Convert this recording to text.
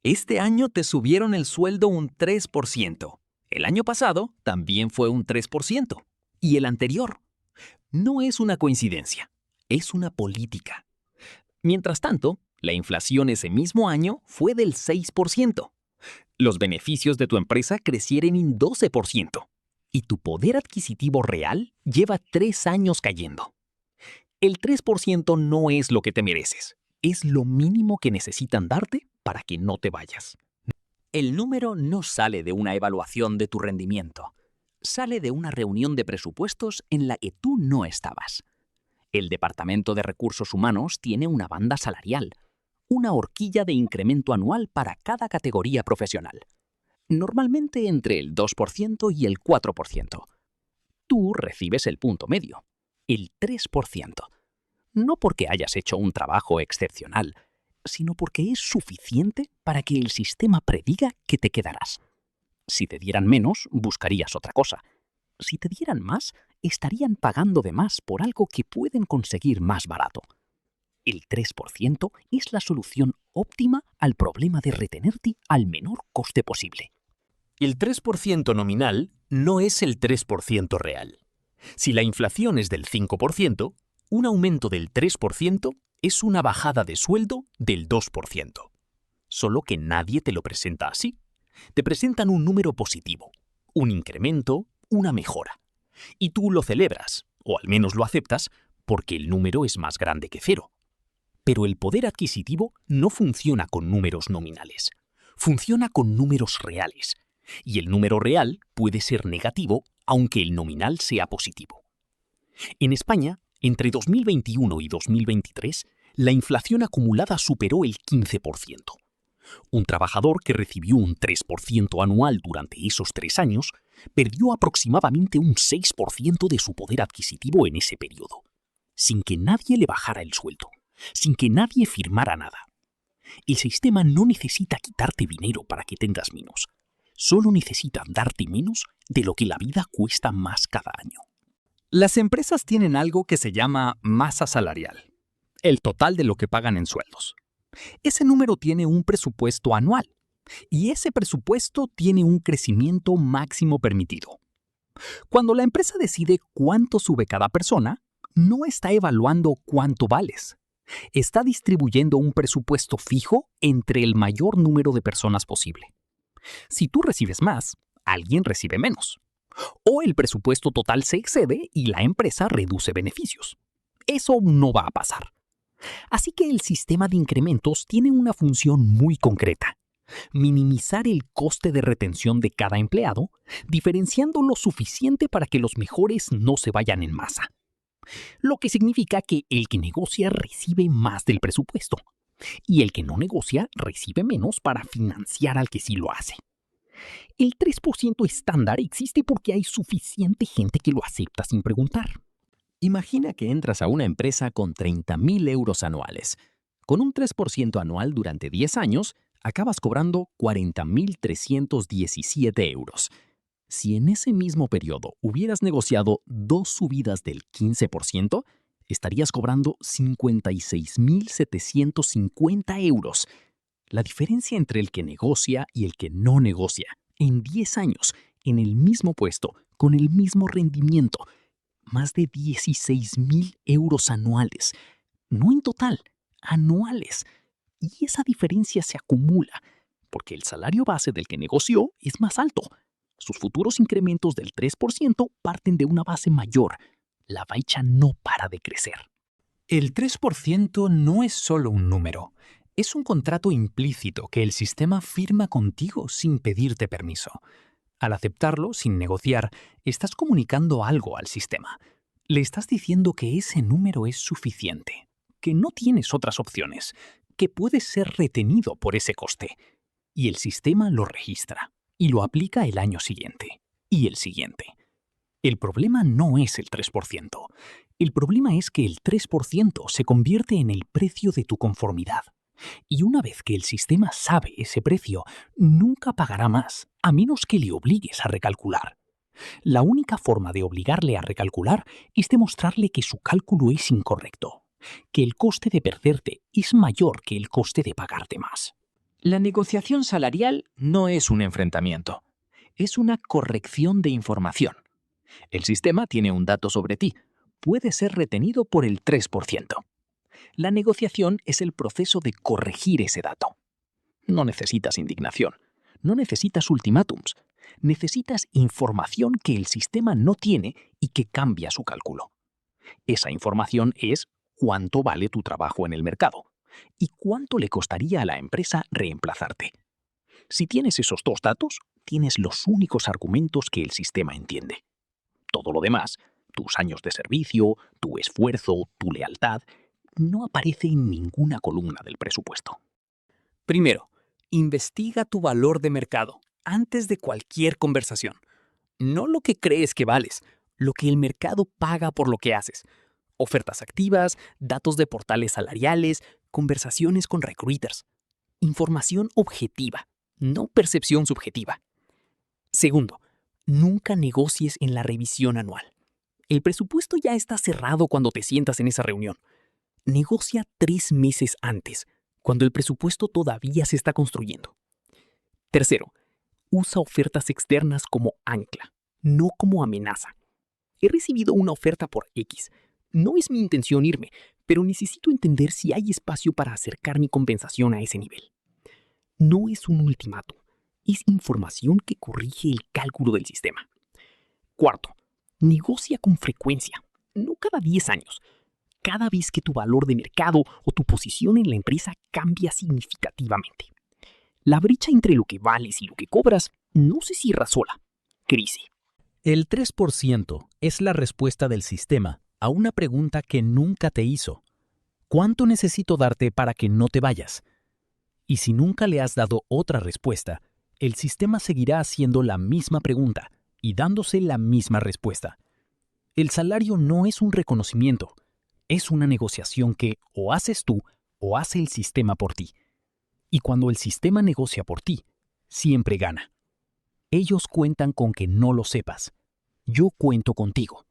Este año te subieron el sueldo un 3%. El año pasado también fue un 3%. Y el anterior. No es una coincidencia, es una política. Mientras tanto, la inflación ese mismo año fue del 6%. Los beneficios de tu empresa crecieron en 12%. Y tu poder adquisitivo real lleva 3 años cayendo. El 3% no es lo que te mereces. Es lo mínimo que necesitan darte para que no te vayas. El número no sale de una evaluación de tu rendimiento. Sale de una reunión de presupuestos en la que tú no estabas. El Departamento de Recursos Humanos tiene una banda salarial, una horquilla de incremento anual para cada categoría profesional. Normalmente entre el 2% y el 4%. Tú recibes el punto medio, el 3%. No porque hayas hecho un trabajo excepcional, sino porque es suficiente para que el sistema prediga que te quedarás. Si te dieran menos, buscarías otra cosa. Si te dieran más, estarían pagando de más por algo que pueden conseguir más barato. El 3% es la solución óptima al problema de retenerte al menor coste posible. El 3% nominal no es el 3% real. Si la inflación es del 5%, un aumento del 3% es una bajada de sueldo del 2%. Solo que nadie te lo presenta así. Te presentan un número positivo, un incremento, una mejora. Y tú lo celebras, o al menos lo aceptas, porque el número es más grande que cero. Pero el poder adquisitivo no funciona con números nominales. Funciona con números reales. Y el número real puede ser negativo, aunque el nominal sea positivo. En España, entre 2021 y 2023, la inflación acumulada superó el 15%. Un trabajador que recibió un 3% anual durante esos 3 años perdió aproximadamente un 6% de su poder adquisitivo en ese periodo, sin que nadie le bajara el sueldo, sin que nadie firmara nada. El sistema no necesita quitarte dinero para que tengas menos, solo necesita darte menos de lo que la vida cuesta más cada año. Las empresas tienen algo que se llama masa salarial, el total de lo que pagan en sueldos. Ese número tiene un presupuesto anual y ese presupuesto tiene un crecimiento máximo permitido. Cuando la empresa decide cuánto sube cada persona, no está evaluando cuánto vales. Está distribuyendo un presupuesto fijo entre el mayor número de personas posible. Si tú recibes más, alguien recibe menos. O el presupuesto total se excede y la empresa reduce beneficios. Eso no va a pasar. Así que el sistema de incrementos tiene una función muy concreta: minimizar el coste de retención de cada empleado, diferenciando lo suficiente para que los mejores no se vayan en masa. Lo que significa que el que negocia recibe más del presupuesto y el que no negocia recibe menos para financiar al que sí lo hace. El 3% estándar existe porque hay suficiente gente que lo acepta sin preguntar. Imagina que entras a una empresa con 30.000 euros anuales. Con un 3% anual durante 10 años, acabas cobrando 40.317 euros. Si en ese mismo periodo hubieras negociado 2 subidas del 15%, estarías cobrando 56.750 euros. La diferencia entre el que negocia y el que no negocia, en 10 años, en el mismo puesto, con el mismo rendimiento, más de 16.000 euros anuales. No en total, anuales. Y esa diferencia se acumula, porque el salario base del que negoció es más alto. Sus futuros incrementos del 3% parten de una base mayor. La baicha no para de crecer. El 3% no es solo un número. Es un contrato implícito que el sistema firma contigo sin pedirte permiso. Al aceptarlo, sin negociar, estás comunicando algo al sistema. Le estás diciendo que ese número es suficiente, que no tienes otras opciones, que puedes ser retenido por ese coste. Y el sistema lo registra y lo aplica el año siguiente y el siguiente. El problema no es el 3%. El problema es que el 3% se convierte en el precio de tu conformidad. Y una vez que el sistema sabe ese precio, nunca pagará más, a menos que le obligues a recalcular. La única forma de obligarle a recalcular es demostrarle que su cálculo es incorrecto, que el coste de perderte es mayor que el coste de pagarte más. La negociación salarial no es un enfrentamiento, es una corrección de información. El sistema tiene un dato sobre ti, puede ser retenido por el 3%. La negociación es el proceso de corregir ese dato. No necesitas indignación, no necesitas ultimátums, necesitas información que el sistema no tiene y que cambia su cálculo. Esa información es cuánto vale tu trabajo en el mercado y cuánto le costaría a la empresa reemplazarte. Si tienes esos dos datos, tienes los únicos argumentos que el sistema entiende. Todo lo demás, tus años de servicio, tu esfuerzo, tu lealtad, no aparece en ninguna columna del presupuesto. Primero, investiga tu valor de mercado antes de cualquier conversación. No lo que crees que vales, lo que el mercado paga por lo que haces. Ofertas activas, datos de portales salariales, conversaciones con recruiters. Información objetiva, no percepción subjetiva. Segundo, nunca negocies en la revisión anual. El presupuesto ya está cerrado cuando te sientas en esa reunión. Negocia 3 meses antes, cuando el presupuesto todavía se está construyendo. Tercero, usa ofertas externas como ancla, no como amenaza. He recibido una oferta por X. No es mi intención irme, pero necesito entender si hay espacio para acercar mi compensación a ese nivel. No es un ultimátum, es información que corrige el cálculo del sistema. Cuarto, negocia con frecuencia, no cada 10 años. Cada vez que tu valor de mercado o tu posición en la empresa cambia significativamente. La brecha entre lo que vales y lo que cobras no se cierra sola, crece. El 3% es la respuesta del sistema a una pregunta que nunca te hizo. ¿Cuánto necesito darte para que no te vayas? Y si nunca le has dado otra respuesta, el sistema seguirá haciendo la misma pregunta y dándose la misma respuesta. El salario no es un reconocimiento, es una negociación que o haces tú o hace el sistema por ti. Y cuando el sistema negocia por ti, siempre gana. Ellos cuentan con que no lo sepas. Yo cuento contigo.